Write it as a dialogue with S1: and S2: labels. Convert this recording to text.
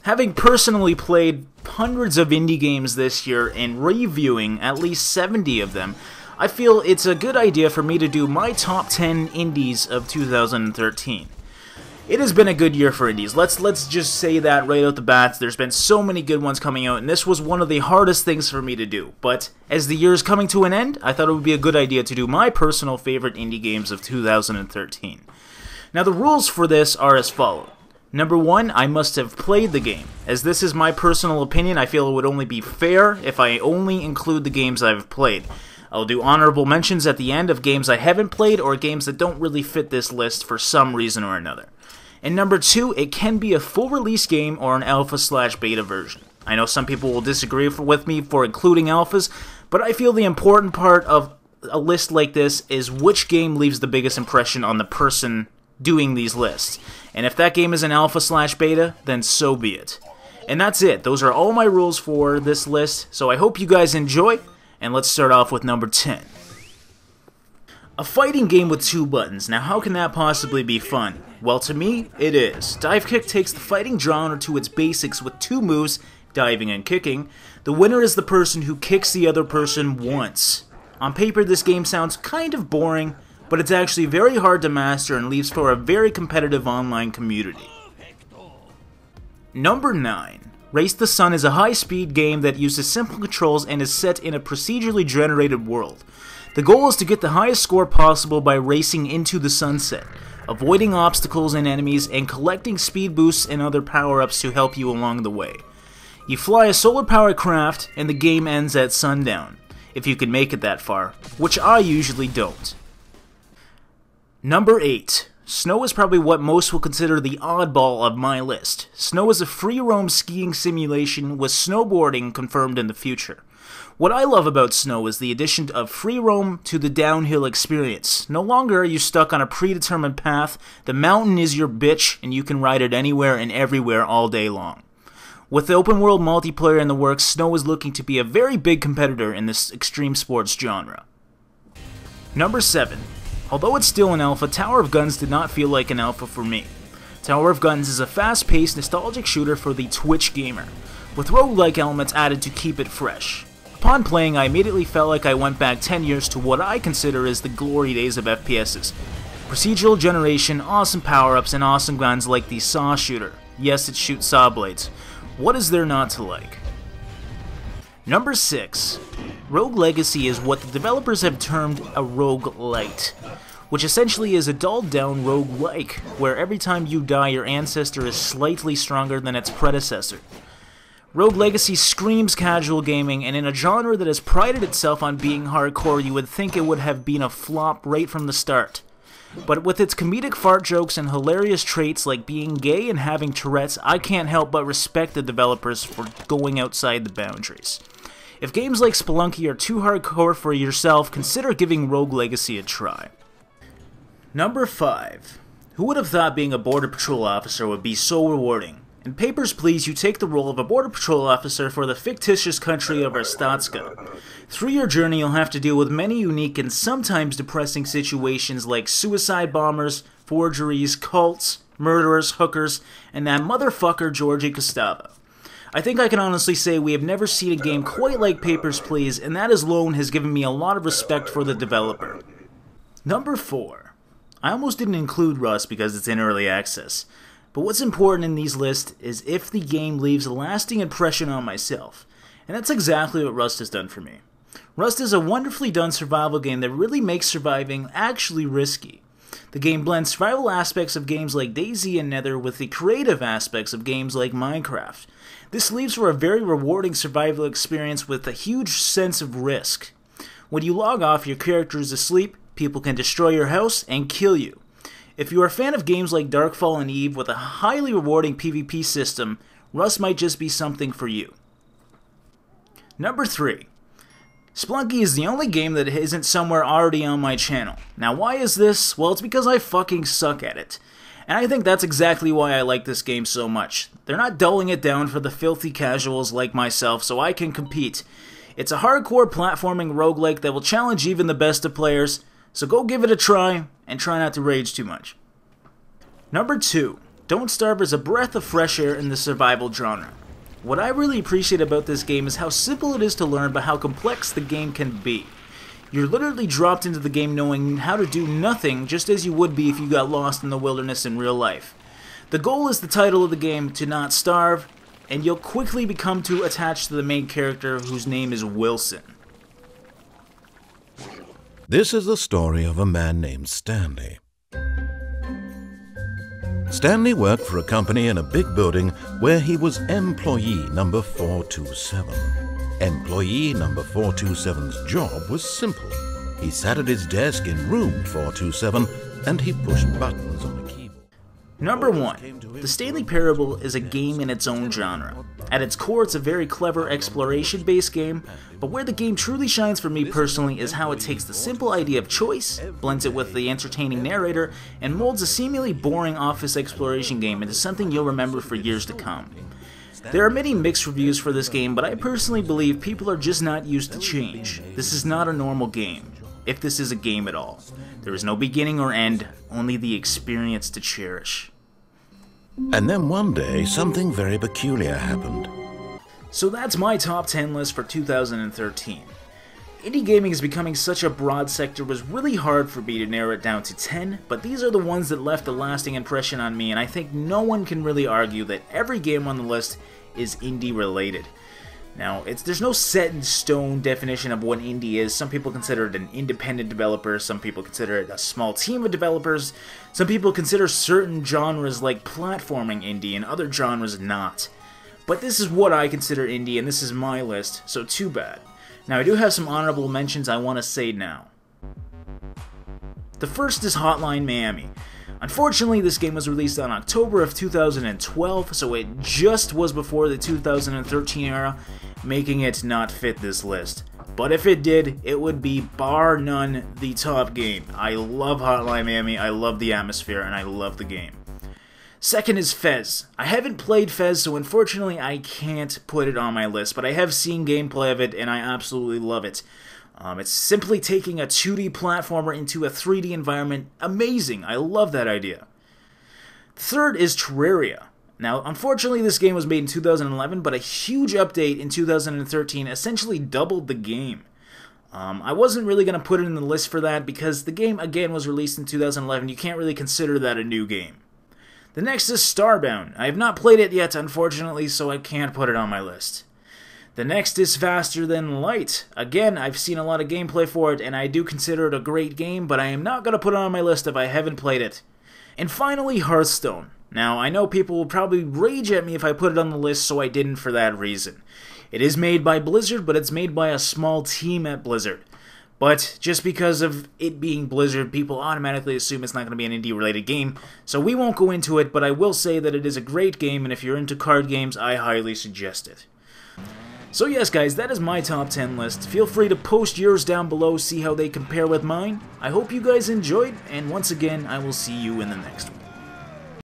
S1: Having personally played hundreds of indie games this year and reviewing at least 70 of them, I feel it's a good idea for me to do my top 10 indies of 2013. It has been a good year for indies. Let's just say that right out the bat. There's been so many good ones coming out, and this was one of the hardest things for me to do. But as the year is coming to an end, I thought it would be a good idea to do my personal favorite indie games of 2013. Now the rules for this are as follows. Number 1, I must have played the game. As this is my personal opinion, I feel it would only be fair if I only include the games I've played. I'll do honorable mentions at the end of games I haven't played or games that don't really fit this list for some reason or another. And number 2, it can be a full release game or an alpha/beta version. I know some people will disagree with me for including alphas, but I feel the important part of a list like this is which game leaves the biggest impression on the person doing these lists. And if that game is an alpha/beta, then so be it. And that's it. Those are all my rules for this list, so I hope you guys enjoy, and let's start off with number 10. A fighting game with 2 buttons. Now how can that possibly be fun? Well, to me, it is. Divekick takes the fighting genre to its basics with 2 moves, diving and kicking. The winner is the person who kicks the other person once. On paper, this game sounds kind of boring, but it's actually very hard to master and leaves for a very competitive online community. Number 9. Race the Sun is a high-speed game that uses simple controls and is set in a procedurally generated world. The goal is to get the highest score possible by racing into the sunset, avoiding obstacles and enemies, and collecting speed boosts and other power-ups to help you along the way. You fly a solar-powered craft, and the game ends at sundown, if you can make it that far, which I usually don't. Number 8. Snow is probably what most will consider the oddball of my list. Snow is a free-roam skiing simulation with snowboarding confirmed in the future. What I love about Snow is the addition of free roam to the downhill experience. No longer are you stuck on a predetermined path, the mountain is your bitch and you can ride it anywhere and everywhere all day long. With the open world multiplayer in the works, Snow is looking to be a very big competitor in this extreme sports genre. Number 7. Although it's still an alpha, Tower of Guns did not feel like an alpha for me. Tower of Guns is a fast-paced, nostalgic shooter for the Twitch gamer, with roguelike elements added to keep it fresh. Upon playing, I immediately felt like I went back 10 years to what I consider is the glory days of FPSs. Procedural generation, awesome power-ups, and awesome guns like the Saw shooter. Yes, it shoots saw blades. What is there not to like? Number 6. Rogue Legacy is what the developers have termed a roguelite, which essentially is a dulled-down roguelike, where every time you die your ancestor is slightly stronger than its predecessor. Rogue Legacy screams casual gaming, and in a genre that has prided itself on being hardcore, you would think it would have been a flop right from the start. But with its comedic fart jokes and hilarious traits like being gay and having Tourette's, I can't help but respect the developers for going outside the boundaries. If games like Spelunky are too hardcore for yourself, consider giving Rogue Legacy a try. Number 5. Who would have thought being a Border Patrol officer would be so rewarding? In Papers, Please, you take the role of a Border Patrol officer for the fictitious country of Arstatska. Through your journey, you'll have to deal with many unique and sometimes depressing situations like suicide bombers, forgeries, cults, murderers, hookers, and that motherfucker Georgie Costava. I think I can honestly say we have never seen a game quite like Papers, Please, and that alone has given me a lot of respect for the developer. Number 4. I almost didn't include Rust because it's in early access. But what's important in these lists is if the game leaves a lasting impression on myself. And that's exactly what Rust has done for me. Rust is a wonderfully done survival game that really makes surviving actually risky. The game blends survival aspects of games like DayZ and Nether with the creative aspects of games like Minecraft. This leaves for a very rewarding survival experience with a huge sense of risk. When you log off, your character is asleep, people can destroy your house and kill you. If you are a fan of games like Darkfall and Eve with a highly rewarding PvP system, Rust might just be something for you. Number 3. Splunky is the only game that isn't somewhere already on my channel. Now why is this? Well, it's because I fucking suck at it. And I think that's exactly why I like this game so much. They're not dulling it down for the filthy casuals like myself so I can compete. It's a hardcore platforming roguelike that will challenge even the best of players, so go give it a try, and try not to rage too much. Number 2. Don't Starve is a breath of fresh air in the survival genre. What I really appreciate about this game is how simple it is to learn, but how complex the game can be. You're literally dropped into the game knowing how to do nothing, just as you would be if you got lost in the wilderness in real life. The goal is the title of the game, to not starve, and you'll quickly become too attached to the main character, whose name is Wilson.
S2: This is the story of a man named Stanley. Stanley worked for a company in a big building where he was employee number 427. Employee number 427's job was simple. He sat at his desk in room 427 and he pushed buttons on the keyboard.
S1: Number 1. The Stanley Parable is a game in its own genre. At its core, it's a very clever exploration-based game, but where the game truly shines for me personally is how it takes the simple idea of choice, blends it with the entertaining narrator, and molds a seemingly boring office exploration game into something you'll remember for years to come. There are many mixed reviews for this game, but I personally believe people are just not used to change. This is not a normal game, if this is a game at all. There is no beginning or end, only the experience to cherish.
S2: And then one day, something very peculiar happened.
S1: So that's my top 10 list for 2013. Indie gaming is becoming such a broad sector, it was really hard for me to narrow it down to 10, but these are the ones that left a lasting impression on me, and I think no one can really argue that every game on the list is indie related. Now, there's no set in stone definition of what indie is. Some people consider it an independent developer, some people consider it a small team of developers, some people consider certain genres like platforming indie and other genres not. But this is what I consider indie, and this is my list, so too bad. Now, I do have some honorable mentions I want to say now. The first is Hotline Miami. Unfortunately, this game was released on October of 2012, so it just was before the 2013 era, making it not fit this list. But if it did, it would be bar none the top game. I love Hotline Miami, I love the atmosphere, and I love the game. Second is Fez. I haven't played Fez, so unfortunately I can't put it on my list, but I have seen gameplay of it, and I absolutely love it. It's simply taking a 2D platformer into a 3D environment. Amazing! I love that idea. Third is Terraria. Now, unfortunately, this game was made in 2011, but a huge update in 2013 essentially doubled the game. I wasn't really going to put it in the list for that because the game, again, was released in 2011. You can't really consider that a new game. The next is Starbound. I have not played it yet, unfortunately, so I can't put it on my list. The next is Faster Than Light. Again, I've seen a lot of gameplay for it, and I do consider it a great game, but I am not going to put it on my list if I haven't played it. And finally, Hearthstone. Now, I know people will probably rage at me if I put it on the list, so I didn't for that reason. It is made by Blizzard, but it's made by a small team at Blizzard. But just because of it being Blizzard, people automatically assume it's not going to be an indie-related game, so we won't go into it, but I will say that it is a great game, and if you're into card games, I highly suggest it. So yes guys, that is my top 10 list. Feel free to post yours down below, see how they compare with mine. I hope you guys enjoyed, and once again, I will see you in the next one.